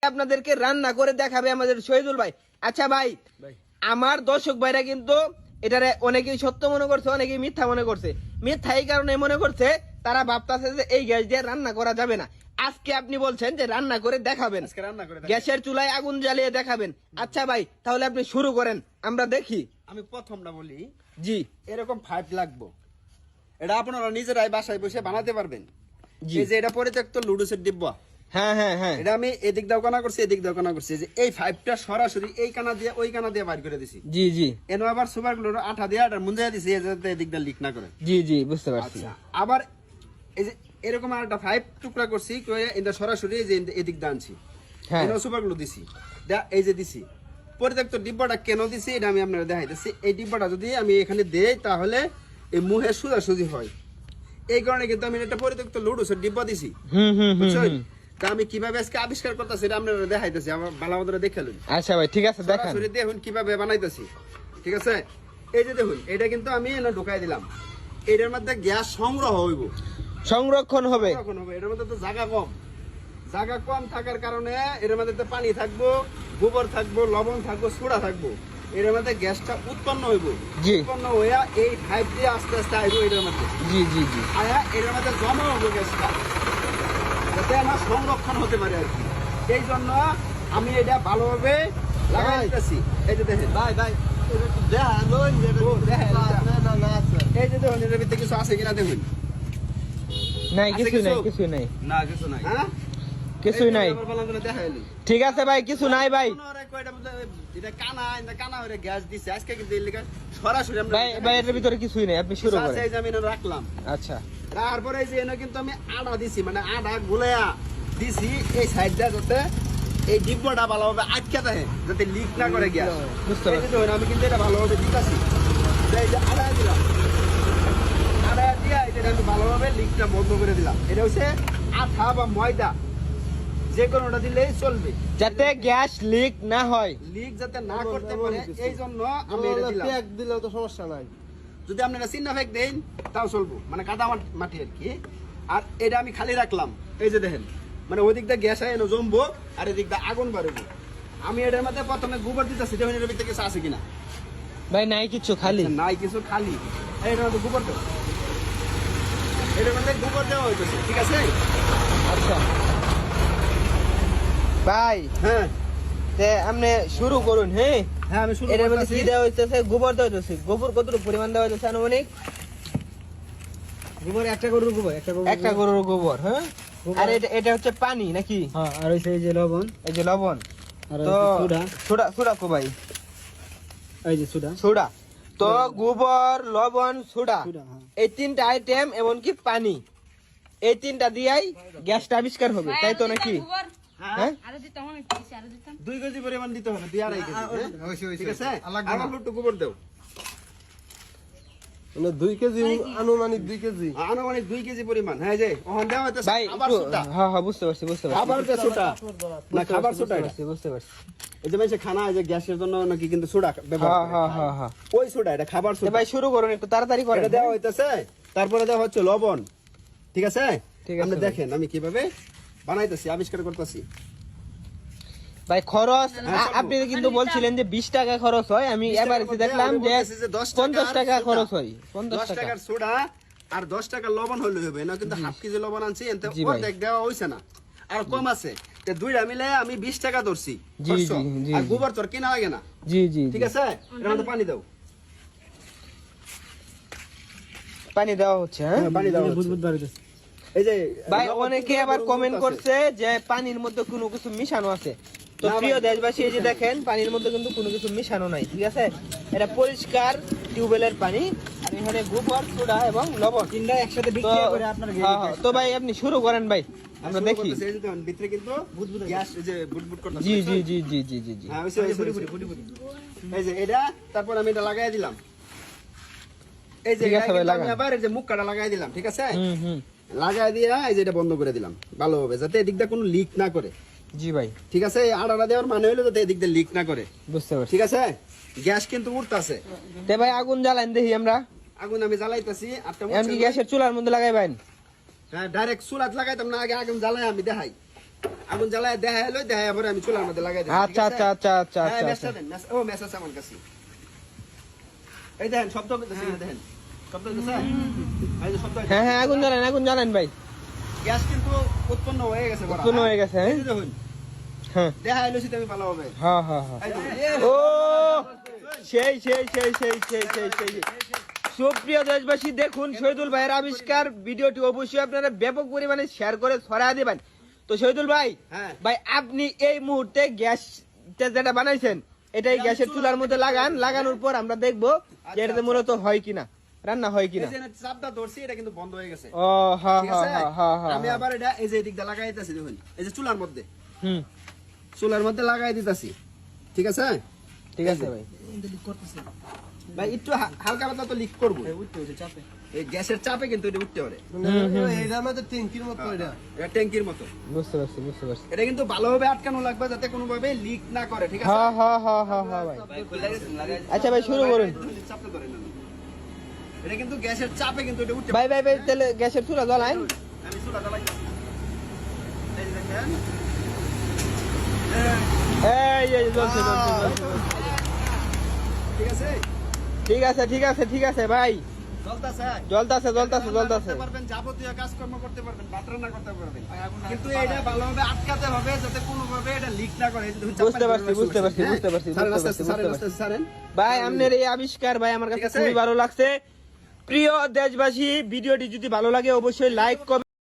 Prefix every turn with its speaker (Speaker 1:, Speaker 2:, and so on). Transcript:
Speaker 1: আপনাদেরকে রান্না করে দেখাবে আমাদের শহীদুল ভাই। আচ্ছা ভাই, আমার দর্শক ভাইরা কিন্তু এটারে অনেকেই সত্য মনে করছে, অনেকেই মিথ্যা মনে করছে। মিথ্যা এই কারণে মনে করছে, তারা ভাবতেছে যে এই গ্যাস দিয়ে রান্না করা যাবে না। আজকে আপনি বলছেন যে রান্না করে দেখাবেন, গ্যাসের চুলায় আগুন জ্বালিয়ে দেখাবেন। আচ্ছা ভাই, তাহলে আপনি শুরু করেন, আমরা দেখি।
Speaker 2: আমি প্রথমটা বলি,
Speaker 1: জি,
Speaker 2: এরকম 5 লাগবো। এটা আপনারা নিজেরাই বাসায় বসে বানাতে পারবেন।
Speaker 1: জি।
Speaker 2: এই যে এটা পরিত্যক্ত লুডুসের ডিব্বা,
Speaker 1: হ্যাঁ হ্যাঁ হ্যাঁ,
Speaker 2: এটা আমি এদিক দাও কানা করছি, এদিক দাও কানা করছি। যে এই 5টা সরাসরি এই কানা দিয়ে ওই কানা দিয়ে বাইর করে দিছি।
Speaker 1: জি জি
Speaker 2: এনো আবার সুপার গ্লুর আঠা দিয়ে আটা মুঞ্জাই দিছি, যাতে এদিক দিয়ে লিক না করে।
Speaker 1: জি জি, বুঝতে পারছি।
Speaker 2: আচ্ছা, আবার এই যে এরকম আর একটা 5 টুকরা করছি, করে এটা সরাসরি এই যে এদিক দিয়ে আনছি।
Speaker 1: হ্যাঁ,
Speaker 2: এনো সুপার গ্লু দিছি, এই যে দিছি। পরিত্যক্ত ডিব্বাটা কেন দিছি এটা আমি আপনারা দেখাইতেছি। এই ডিব্বাটা যদি আমি এখানে দেই তাহলে এই মুহে সোজাসুজি হয়। এই কারণে কিন্তু আমি একটা পরিত্যক্ত লুডুসের ডিব্বা দিছি।
Speaker 1: হুম হুম হুম
Speaker 2: বুঝছেন?
Speaker 1: হুম।
Speaker 2: তা আমি কিভাবে আজকে আবিষ্কার করতেছি এটা আপনারা দেখাইতেছি, আমার ভালো মতো দেখে লুন।
Speaker 1: আচ্ছা ভাই, ঠিক আছে, দেখান।
Speaker 2: সরাসরি দেখুন কিভাবে বানাইতেছি, ঠিক আছে? এই যে দেখুন, এটা কিন্তু আমি এনে ঢুকাই দিলাম। এটার মধ্যে গ্যাস সংগ্রহ হইব,
Speaker 1: সংরক্ষণ হবে।
Speaker 2: সংরক্ষণ হবে। এটার মধ্যে তো জায়গা কম, জায়গা কম থাকার কারণে এর মধ্যে তো পানি থাকবো, গোবর থাকবো, লবণ থাকবো, সোডা থাকবো। এর মধ্যে গ্যাসটা উৎপন্ন হইব।
Speaker 1: জি।
Speaker 2: উৎপন্ন হইয়া এই 5 দিয়ে আস্তে আস্তে আইব এটার মধ্যে।
Speaker 1: জি জি জি।
Speaker 2: আয়া এর মধ্যে জমা হবো গ্যাসটা, যাতে আমার সংরক্ষণ হতে পারে আর কি। এই জন্য আমি এটা ভালোভাবে লাগাই দিতেছি। এই যে দেখেন
Speaker 3: ভাই ভাই
Speaker 2: এই যে দেখুন, এটার ভিতরে কিছু আছে কিনা দেখুন।
Speaker 1: নাই,
Speaker 2: আছে
Speaker 1: কিছু নাই,
Speaker 2: কিছু?
Speaker 1: কিছু নাই,
Speaker 3: না কিছু নাই।
Speaker 2: হ্যাঁ,
Speaker 1: কিছুই নাই।
Speaker 2: দেখাইলি
Speaker 1: ঠিক আছে ভাই, কিছু নাই ভাই। ভাই ভাই, এটার ভিতরে কিছুই নাই, আপনি শুরু করেন।
Speaker 2: রাখলাম।
Speaker 1: আচ্ছা,
Speaker 2: তারপরে এই যে এনে কিন্তু আমি আটা দিছি, মানে আটা গুলাইয়া দিছি এই সাইডটা, যাতে এই ডিব্বাটা ভালোভাবে আটকে থাকে, যাতে লিক না করে গ্যাস।
Speaker 1: বুঝতে
Speaker 2: এই যে দেখুন, আমি কিন্তু এটা ভালোভাবে দিতেছি। এই যে আটা দিলাম, আটা দিয়া এটা আমি ভালোভাবে লিকটা বন্ধ করে দিলাম। এটা হচ্ছে আঠা বা ময়দা, যে কোনোটা দিলেই চলবে,
Speaker 1: যাতে গ্যাস লিক না হয়।
Speaker 2: লিক যাতে না করতে পারে। এই জন্য আমি এটা দিলাম।
Speaker 3: এক দিলেও তো সমস্যা নাই।
Speaker 2: যদি আপনারা চিন্না ফেক দেন তাও চলবো, মানে কাদা মাটি আর কি। আর এটা আমি খালি রাখলাম। এই যে দেখেন, মানে ওই দিকটা গ্যাস আয় জমবো, আর এদিকটা আগুন বাড়বো। আমি এটার মধ্যে প্রথমে গোবর দিতেছি, দেখুন এটার ভিতরে কিছু আছে কিনা।
Speaker 1: ভাই নাই কিছু, খালি।
Speaker 2: আচ্ছা, নাই কিছু, খালি। এটার মধ্যে গোবর দেবো, এটার মধ্যে গোবর দেওয়া হইতেছে, ঠিক আছে?
Speaker 1: আচ্ছা ভাই,
Speaker 2: হ্যাঁ
Speaker 1: তে আপনি শুরু করুন। হ্যাঁ,
Speaker 2: হ্যাঁ, আমি শুরু
Speaker 1: এটার মধ্যে
Speaker 2: করতেছি।
Speaker 1: কি দেওয়া হইতেছে? গোবর দেওয়া হইতেছে। গোবর কতটুকু পরিমাণ দেওয়া হইতেছে আনুমানিক?
Speaker 3: গোবর একটা গরুর গোবর,
Speaker 1: একটা গরুর গোবর। হ্যাঁ, আর এটা হচ্ছে পানি নাকি?
Speaker 3: হ্যাঁ, আর ওই এই যে লবণ,
Speaker 1: এই যে লবণ,
Speaker 3: আর
Speaker 1: তো
Speaker 3: সোডা,
Speaker 1: সোডা, সোডা কো ভাই?
Speaker 3: এই যে সোডা,
Speaker 1: সোডা। তো গোবর, লবণ, সোডা,
Speaker 3: সোডা, হ্যাঁ।
Speaker 1: এই তিনটা আইটেম, এমনকি পানি, এই তিনটা দিয়াই গ্যাসটা আবিষ্কার হবে, তাই তো নাকি? হ্যাঁ,
Speaker 2: 2 কেজি পরিমাণ দিতে হবে, 2 আড়াই কেজি, হ্যাঁ? ঠিক আছে?
Speaker 3: লাগবে না।
Speaker 2: আর একটু গোবর দাও।
Speaker 3: মানে 2 কেজি, আনুমানিক 2 কেজি।
Speaker 2: আনুমানিক 2 কেজি পরিমাণ। হ্যাঁ, যে ওখান দেওয়া হইতেছে
Speaker 1: ভাই
Speaker 2: খাবার
Speaker 1: একটু,
Speaker 2: সোডা।
Speaker 1: হ্যাঁ হ্যাঁ, বুঝতে পারছি, বুঝতে পারছি,
Speaker 2: খাবার যে সোডা, না খাবার সোডা এটা।
Speaker 1: বুঝতে পারছি।
Speaker 2: এই যে মানুষে খানা, এই যে গ্যাসের জন্য নাকি কিন্তু সোডা ব্যবহার
Speaker 1: হ্যাঁ
Speaker 2: করে।
Speaker 1: হ্যাঁ হ্যাঁ হ্যাঁ।
Speaker 2: ওই সোডা, এটা খাবার
Speaker 1: তো
Speaker 2: সোডা।
Speaker 1: ভাই শুরু করুন, একটু তাড়াতাড়ি করেন।
Speaker 2: এটা দেওয়া হইতেছে, তারপরে দেওয়া হচ্ছে লবণ, ঠিক আছে?
Speaker 1: ঠিক আছে
Speaker 2: আপনি
Speaker 1: ভাই।
Speaker 2: দেখেন আমি কিভাবে বানাইতেছি, আবিষ্কার করতেছি।
Speaker 1: ভাই খরচ,
Speaker 2: হ্যাঁ, সব।
Speaker 1: আপনি কিন্তু বলছিলেন যে 20 টাকা খরচ হয়, আমি
Speaker 2: 20
Speaker 1: এবার
Speaker 2: টাকার মধ্যে
Speaker 1: দেখলাম
Speaker 2: আমি
Speaker 1: যে
Speaker 2: বলতেছি যে 10
Speaker 1: 50 টাকা
Speaker 2: টাকার
Speaker 1: খরচ
Speaker 2: সোডা।
Speaker 1: হয়। 50
Speaker 2: 10
Speaker 1: টাকা।
Speaker 2: টাকার সোডা আর 10 টাকার লবণ হলে হবে না, কিন্তু হাফ কেজি লবণ আনছি, এতে
Speaker 1: জি ভাই।
Speaker 2: অর্ধেক দেওয়া হইছে না, আর কম আছে। তো দুইটা মিলে আমি 20 টাকা ধরছি
Speaker 1: জি,
Speaker 2: খরচ।
Speaker 1: জি, জি,
Speaker 2: আর
Speaker 1: জি।
Speaker 2: গোবর তোর কিনা লাগে না,
Speaker 1: জি জি,
Speaker 2: ঠিক আছে? এর মধ্যে পানি দাও।
Speaker 1: পানি দেওয়া হচ্ছে। হ্যাঁ
Speaker 2: হ্যাঁ, পানি দাও হচ্ছে। এই যে
Speaker 1: ভাই,
Speaker 2: লবণ
Speaker 1: অনেকে
Speaker 2: কিন্তু
Speaker 1: আবার
Speaker 2: গরম
Speaker 1: কমেন্ট
Speaker 2: আছে।
Speaker 1: করছে যে পানির মধ্যে কোনো কিছু মিশানো আছে। তো
Speaker 2: না
Speaker 1: প্রিয়
Speaker 2: ভাই,
Speaker 1: দেশবাসী, এই যে দেখেন, পানির মধ্যে কিন্তু কোনো কিছু মিশানো নাই, ঠিক আছে? এটা পরিষ্কার টিউবওয়েলের পানি, আর এখানে গোবর, সোডা এবং লবণ
Speaker 3: তিনটা একসাথে
Speaker 1: তো
Speaker 3: বিক্রিয়া করে আপনার
Speaker 1: হ্যাঁ, হ্যাঁ। তো ভাই আপনি শুরু করেন ভাই, আমরা
Speaker 2: শুরু
Speaker 1: দেখি।
Speaker 2: করতেছি। এই যে দেখুন, ভিতরে কিন্তু গ্যাস, এই যে বুটবুট করতেছে।
Speaker 1: জি জি জি জি জি জি জি।
Speaker 2: হ্যাঁ, হইছে, হইছে, হইছে। এই যে এটা, তারপর আমি এটা লাগাই দিলাম। এই যে
Speaker 1: ঠিক আছে
Speaker 2: এটা
Speaker 1: ভাই,
Speaker 2: কিন্তু আমি
Speaker 1: লাগান।
Speaker 2: আবার এই যে মুখ কাটা লাগাই দিলাম, ঠিক আছে?
Speaker 1: হুম হুম।
Speaker 2: লাগাই দিয়ে এই যে এটা বন্ধ করে দিলাম ভালোভাবে, যাতে এদিকটা কোনো লিক না করে,
Speaker 1: জি ভাই,
Speaker 2: ঠিক আছে? এই আড়াটা দেওয়ার মানে হলো যাতে এদিকটা লিক না করে,
Speaker 1: বুঝতে পারছি।
Speaker 2: ঠিক আছে? গ্যাস কিন্তু উঠতেছে।
Speaker 1: তে ভাই আগুন জ্বালান দেখি আমরা।
Speaker 2: আগুন আমি জ্বালাইতেছি।
Speaker 1: এমনকি গ্যাসের চুলার মধ্যে লাগাইবেন?
Speaker 2: হ্যাঁ, ডাইরেক্ট চুলাত লাগাইতাম না, আগে আগুন জ্বালাই আমি দেখাই। আগুন জ্বালায় দেখা এলো, দেখা পরে আমি চুলার মধ্যে লাগাই দেব।
Speaker 1: আচ্ছা আচ্ছা আচ্ছা আচ্ছা
Speaker 2: হ্যাঁ,
Speaker 1: আচ্ছা
Speaker 2: ম্যাচটা দেন, ও ম্যাচ আছে আমার কাছে। এই দেখেন শব্দ করতেছে, দেখেন শব্দ করতেছে, এই যে শব্দ হইতেছে।
Speaker 1: হ্যাঁ হ্যাঁ আগুন জ্বালান ভাই,
Speaker 2: গ্যাস কিন্তু উৎপন্ন হয়ে গেছে বড়।
Speaker 1: উৎপন্ন হয়ে গেছে, হ্যাঁ?
Speaker 2: এই যে দেখুন,
Speaker 1: হ্যাঁ
Speaker 2: দেখা এলো সেটা আমি ভালো হবে।
Speaker 1: হ্যাঁ হ্যাঁ হ্যাঁ।
Speaker 2: এই যে,
Speaker 1: ও সেই সেই সেই সেই সেই সেই সেই সুপ্রিয় দেশবাসী, দেখুন শহীদুল ভাইয়ের আবিষ্কার ভিডিওটি অবশ্যই আপনারা ব্যাপক পরিমাণে শেয়ার করে ছড়ায় দিবেন। তো শহীদুল ভাই,
Speaker 2: হ্যাঁ।
Speaker 1: ভাই আপনি এই মুহূর্তে গ্যাস যেটা বানাইছেন এটা এই গ্যাসের চুলার মধ্যে লাগানোর পর আমরা দেখবো যে এটাতে মূলত হয় কিনা, রান্না হয়
Speaker 2: এই
Speaker 1: কিনা।
Speaker 2: যে চাপটা ধরছি, এটা কিন্তু বন্ধ হয়ে গেছে।
Speaker 1: ও হ্যাঁ
Speaker 2: ঠিক
Speaker 1: হ্যাঁ
Speaker 2: আছে?
Speaker 1: হ্যাঁ হ্যাঁ
Speaker 2: আমি
Speaker 1: হ্যাঁ।
Speaker 2: আবার এটা এই যে এদিক দিয়ে লাগাই দিতেছি, দেখুন এই যে চুলার মধ্যে,
Speaker 1: হুম,
Speaker 2: চুলার মধ্যে লাগাই দিতেছি। ঠিক আছে
Speaker 1: ঠিক আছে ভাই।
Speaker 2: ভাই, একটু হালকা পাতলা তো লিক করবো, এই গ্যাসের চাপে কিন্তু এটা উঠতে পারে।
Speaker 3: এটা আমাদের ট্যাঙ্কির মতো এটা।
Speaker 2: এটা ট্যাঙ্কির মতো,
Speaker 1: বুঝতে পারছি বুঝতে পারছি।
Speaker 2: এটা কিন্তু ভালোভাবে আটকানো লাগবে যাতে কোনোভাবে লিক না করে। ঠিক আছে?
Speaker 1: হ্যাঁ হ্যাঁ হ্যাঁ হ্যাঁ হ্যাঁ ভাই। আচ্ছা ভাই শুরু করুন।
Speaker 2: চাপটা ধরে নেন। এটা কিন্তু গ্যাসের চাপে কিন্তু এটা উঠতে
Speaker 1: ভাই ভাই ভাই তাহলে গ্যাসের চুলা জ্বালায়।
Speaker 2: আমি চুলা জ্বালাইতেছি। এই যে দেখেন,
Speaker 1: এই জ্বলছে জ্বলছে জ্বলছে।
Speaker 2: ঠিক আছে,
Speaker 1: ঠিক আছে ঠিক আছে ঠিক আছে ভাই,
Speaker 2: জ্বলতেছে।
Speaker 1: জ্বলতাছে জ্বলতাছে জ্বলতাছে।
Speaker 2: করতে পারবেন, যাবতীয় কাজকর্ম করতে পারবেন, ভাত রান্না করতে পারবেন, কিন্তু এটা ভালোভাবে আটকাতে হবে যাতে কোনোভাবে এটা লিক না করে। এই যে দেখুন,
Speaker 1: বুঝতে
Speaker 2: চাপ
Speaker 1: পারছি,
Speaker 2: পানি
Speaker 1: বুঝতে পারছি,
Speaker 2: হ্যাঁ?
Speaker 1: বুঝতে পারছি,
Speaker 2: ছাড়েন,
Speaker 1: বুঝতে
Speaker 2: আস্তে আস্তে
Speaker 1: পারছি,
Speaker 2: ছাড়েন,
Speaker 1: বুঝতে
Speaker 2: আস্তে আস্তে ছাড়েন।
Speaker 1: ভাই আপনার এই আবিষ্কার ভাই আমার কাছে
Speaker 2: ঠিক আছে?
Speaker 1: খুবই ভালো লাগছে। প্রিয় দেশবাসী, ভিডিওটি যদি ভালো লাগে অবশ্যই লাইক করবেন।